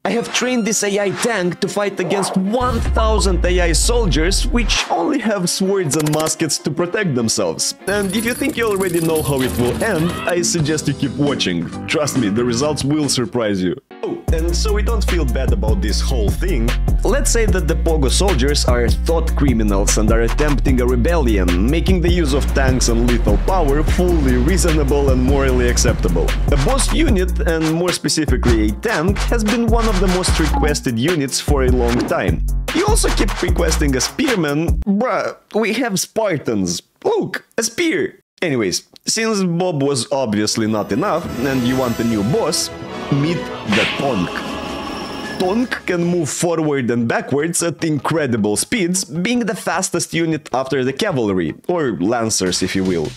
I have trained this AI tank to fight against 1000 AI soldiers, which only have swords and muskets to protect themselves. And if you think you already know how it will end, I suggest you keep watching. Trust me, the results will surprise you. Oh, and so we don't feel bad about this whole thing, let's say that the Pogo soldiers are thought criminals and are attempting a rebellion, making the use of tanks and lethal power fully reasonable and morally acceptable. A boss unit, and more specifically a tank, has been one of the most requested units for a long time. You also keep requesting a spearman. Bruh, we have Spartans. Look, a spear! Anyways, since Bob was obviously not enough, and you want a new boss, meet the TONK. TONK can move forward and backwards at incredible speeds, being the fastest unit after the cavalry, or lancers if you will.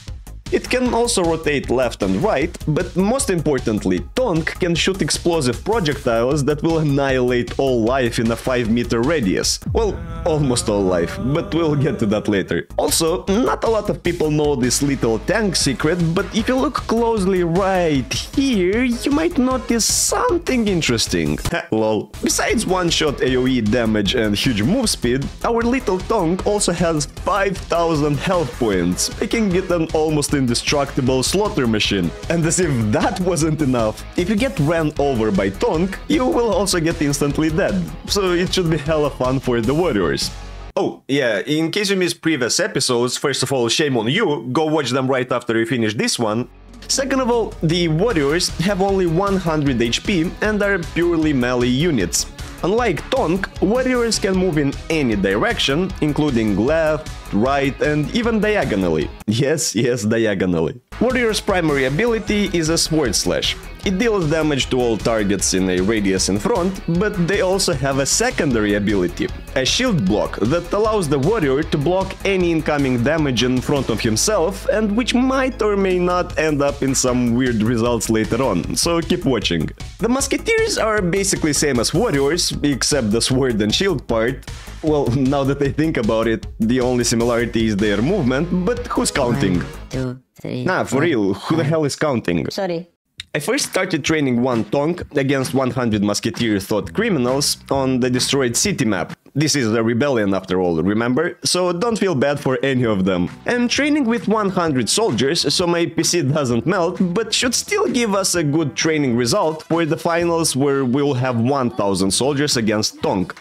It can also rotate left and right, but most importantly, TONK can shoot explosive projectiles that will annihilate all life in a 5-meter radius. Well, almost all life, but we'll get to that later. Also, not a lot of people know this little tank secret, but if you look closely right here, you might notice something interesting. Lol. Besides one-shot AoE damage and huge move speed, our little TONK also has 5000 health points, making it an almost indestructible slaughter machine. And as if that wasn't enough, if you get ran over by TONK, you will also get instantly dead, so it should be hella fun for the warriors. Oh, yeah, in case you missed previous episodes, first of all, shame on you, go watch them right after you finish this one. Second of all, the warriors have only 100 HP and are purely melee units. Unlike TONK, warriors can move in any direction, including left, right, and even diagonally. Yes, diagonally. Warrior's primary ability is a sword slash. It deals damage to all targets in a radius in front, but they also have a secondary ability, a shield block that allows the warrior to block any incoming damage in front of himself, and which might or may not end up in some weird results later on, so keep watching. The musketeers are basically same as warriors, except the sword and shield part. Well, now that I think about it, the only similarity is their movement, but who's counting? 1, 2, 3. Nah, for real, who the hell is counting? Sorry. I first started training one TONK against 100 musketeer thought criminals on the destroyed city map. This is a rebellion after all, remember? So don't feel bad for any of them. I'm training with 100 soldiers, so my PC doesn't melt, but should still give us a good training result for the finals where we'll have 1000 soldiers against TONK.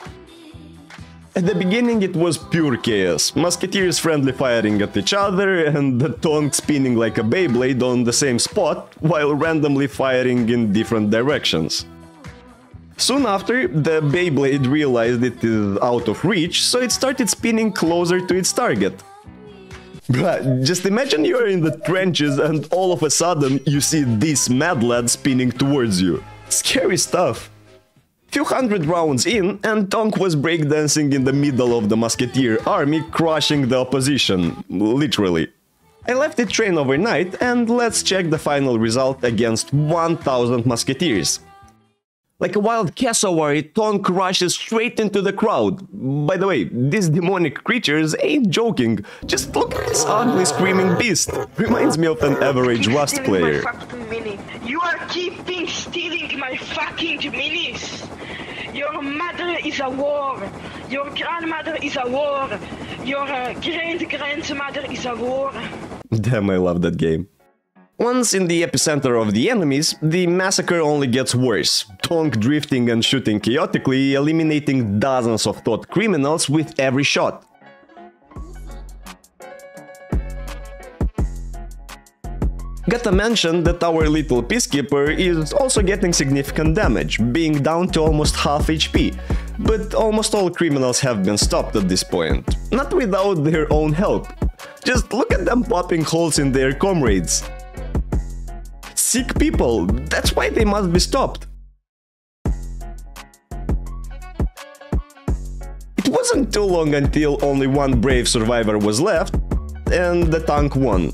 At the beginning it was pure chaos, musketeers friendly firing at each other and the TONK spinning like a Beyblade on the same spot while randomly firing in different directions. Soon after, the Beyblade realized it is out of reach, so it started spinning closer to its target. Bruh, just imagine you're in the trenches and all of a sudden you see this mad lad spinning towards you. Scary stuff. Few hundred rounds in, and TONK was breakdancing in the middle of the musketeer army, crushing the opposition, literally. I left it train overnight, and let's check the final result against 1000 musketeers. Like a wild cassowary, TONK rushes straight into the crowd. By the way, these demonic creatures ain't joking. Just look at this ugly screaming beast. Reminds me of an average Rust player. You are keeping stealing my fucking minis. Your mother is a war. Your grandmother is a war. Your great-grandmother is a war. Damn, I love that game. Once in the epicenter of the enemies, the massacre only gets worse. TONK drifting and shooting chaotically, eliminating dozens of thought criminals with every shot. Gotta mention that our little peacekeeper is also getting significant damage, being down to almost half HP. But almost all criminals have been stopped at this point, not without their own help. Just look at them popping holes in their comrades. Sick people, that's why they must be stopped. It wasn't too long until only one brave survivor was left, and the TUNK won.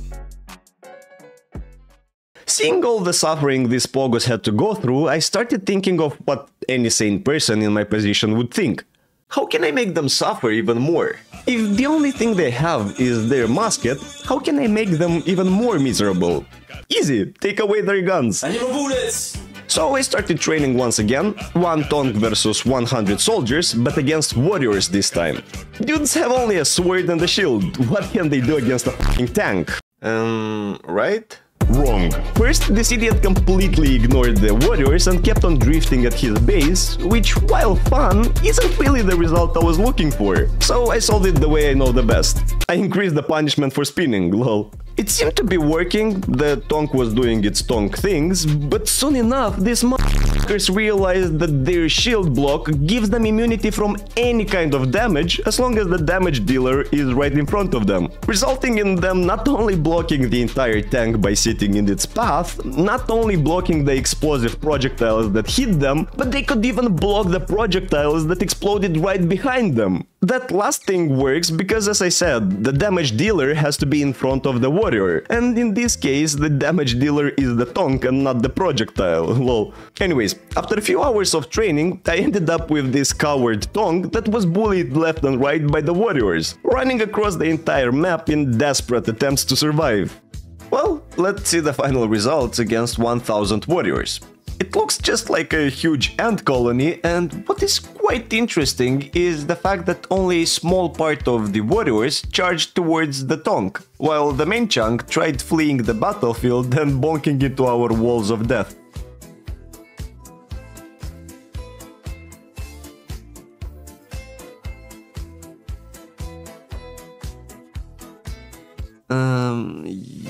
Seeing all the suffering these pogos had to go through, I started thinking of what any sane person in my position would think. How can I make them suffer even more? If the only thing they have is their musket, how can I make them even more miserable? Easy, take away their guns. I need more bullets! So I started training once again, 1 TONK versus 100 soldiers, but against warriors this time. Dudes have only a sword and a shield, what can they do against a f***ing tank? Right? Wrong. First, this idiot completely ignored the warriors and kept on drifting at his base, which, while fun, isn't really the result I was looking for. So I solved it the way I know the best. I increased the punishment for spinning, lol. It seemed to be working, the TONK was doing its TONK things, but soon enough these motherfuckers realized that their shield block gives them immunity from any kind of damage as long as the damage dealer is right in front of them, resulting in them not only blocking the entire tank by sitting in its path, not only blocking the explosive projectiles that hit them, but they could even block the projectiles that exploded right behind them. That last thing works because, as I said, the damage dealer has to be in front of the warrior, and in this case the damage dealer is the TONK and not the projectile, lol. Anyways, after a few hours of training, I ended up with this coward TONK that was bullied left and right by the warriors, running across the entire map in desperate attempts to survive. Well, let's see the final results against 1000 warriors. It looks just like a huge ant colony, and what is quite interesting is the fact that only a small part of the warriors charged towards the TONK, while the main chunk tried fleeing the battlefield and bonking into our walls of death.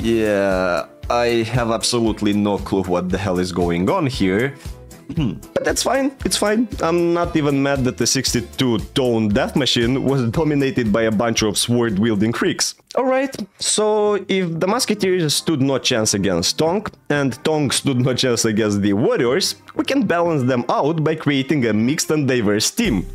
Yeah, I have absolutely no clue what the hell is going on here. But that's fine, it's fine. I'm not even mad that the 62-tone death machine was dominated by a bunch of sword-wielding freaks. Alright, so if the Musketeers stood no chance against TONK, and TONK stood no chance against the Warriors, we can balance them out by creating a mixed and diverse team.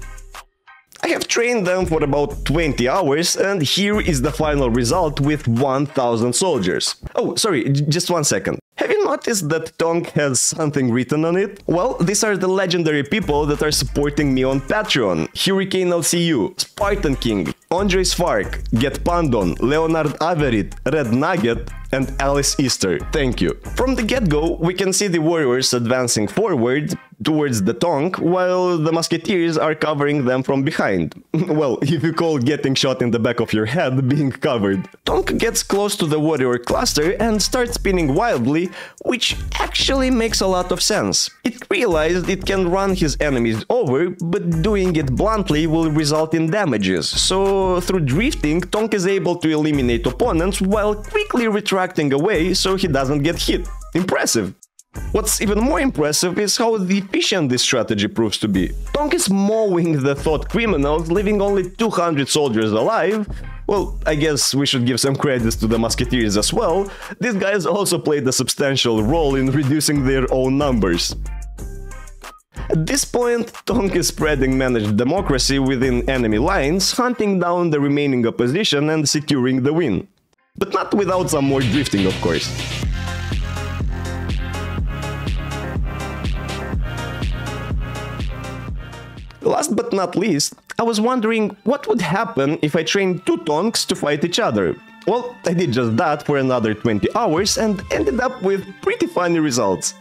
I have trained them for about 20 hours, and here is the final result with 1000 soldiers. Oh, sorry, just one second. Have you noticed that TONK has something written on it? Well, these are the legendary people that are supporting me on Patreon. Hurricane LCU, Spartan King, Andre Svark, Get Pandon, Leonard Averit, Red Nugget, and Alice Easter. Thank you. From the get-go, we can see the warriors advancing forward towards the TONK, while the Musketeers are covering them from behind. Well, if you call getting shot in the back of your head being covered. TONK gets close to the warrior cluster and starts spinning wildly, which actually makes a lot of sense. It realized it can run his enemies over, but doing it bluntly will result in damages, so through drifting, TONK is able to eliminate opponents while quickly retracting away so he doesn't get hit. Impressive! What's even more impressive is how efficient this strategy proves to be. TONK is mowing the thought criminals, leaving only 200 soldiers alive. Well, I guess we should give some credits to the Musketeers as well. These guys also played a substantial role in reducing their own numbers. At this point, TONK is spreading managed democracy within enemy lines, hunting down the remaining opposition and securing the win. But not without some more drifting, of course. Last but not least, I was wondering what would happen if I trained 2 TONKs to fight each other. Well, I did just that for another 20 hours and ended up with pretty funny results.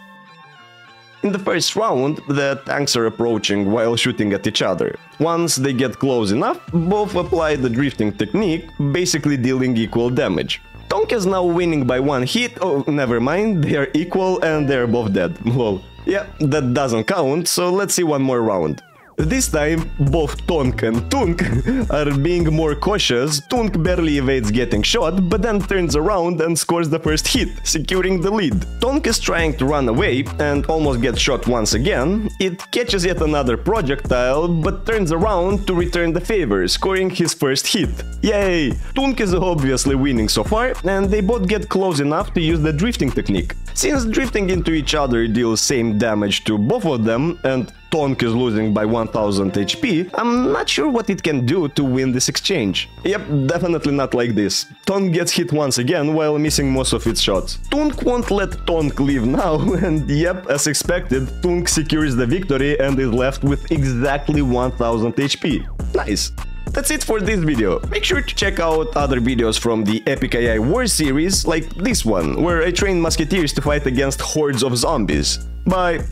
In the first round, the tanks are approaching while shooting at each other. Once they get close enough, both apply the drifting technique, basically dealing equal damage. TONK is now winning by 1 hit. Oh, never mind, they are equal and they're both dead. Lol. Yeah, that doesn't count, so let's see one more round. This time, both TONK and TUNK are being more cautious. TUNK barely evades getting shot, but then turns around and scores the first hit, securing the lead. TONK is trying to run away and almost gets shot once again. It catches yet another projectile, but turns around to return the favor, scoring his first hit. Yay! TUNK is obviously winning so far, and they both get close enough to use the drifting technique. Since drifting into each other deals same damage to both of them, and TONK is losing by 1000 HP, I'm not sure what it can do to win this exchange. Yep, definitely not like this. TONK gets hit once again while missing most of its shots. TUNK won't let TONK leave now, and yep, as expected, TUNK secures the victory and is left with exactly 1000 HP. Nice! That's it for this video. Make sure to check out other videos from the epic AI War series, like this one, where I train Musketeers to fight against hordes of zombies. Bye.